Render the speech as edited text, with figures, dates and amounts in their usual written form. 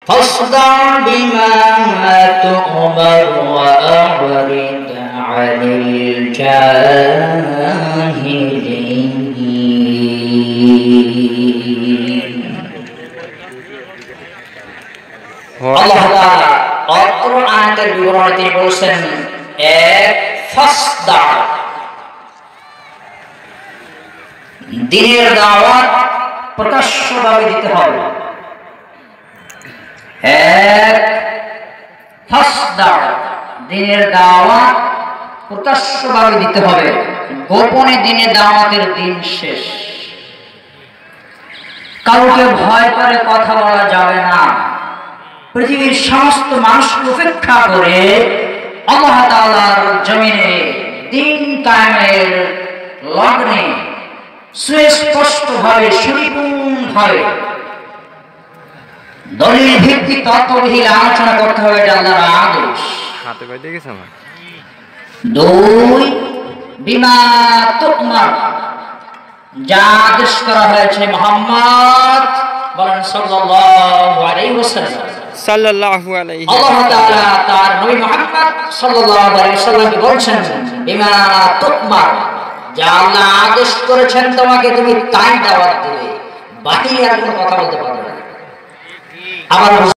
فاصدع بما تؤمر وأعرض عن الجاهلين আল্লাহ তাআলা অত্র আয়াতের বিবরণে তিনি বলেছেন এক ফাসদা দ্বীনের দাওয়াত প্রকাশ্যভাবে দিতে হবে এক ফাসদা দ্বীনের দাওয়াত প্রকাশ্যভাবে দিতে হবে গোপনে দ্বীনে দাওয়াতের দিন শেষ কাউকে ভয় করে কথা বলা যাবে না পৃথিবীর সমস্ত মানুষকে উপেক্ষা করে আল্লাহ তাআলার জমিনে দ্বীন কায়েমের লগ্নে সুস্পষ্টভাবে সুনিপুণভাবে দলিল ভিত্তিক তত্ত্ববিহীন আলোচনা করতে হবে এটা আল্লাহর আদেশ। হাতে বাইতে গেছে আমার দুই বিমা তুমার যা আদেশ করা হয়েছে মুহাম্মদ বলেন সাল্লাল্লাহু আলাইহি ওয়াসাল্লাম সাল্লাল্লাহু আলাইহি আল্লাহ তাআলা তার নবী মুহাম্মদ সাল্লাল্লাহু আলাইহি ওয়াসাল্লামকে বলেছেন বিমা তুমার যা আল্লাহ আদেশ করেছেন তোমাকে তুমি তাই দাওয়াত দিবে বাকি আর কোনো কথা বলতে পারবে না। আবার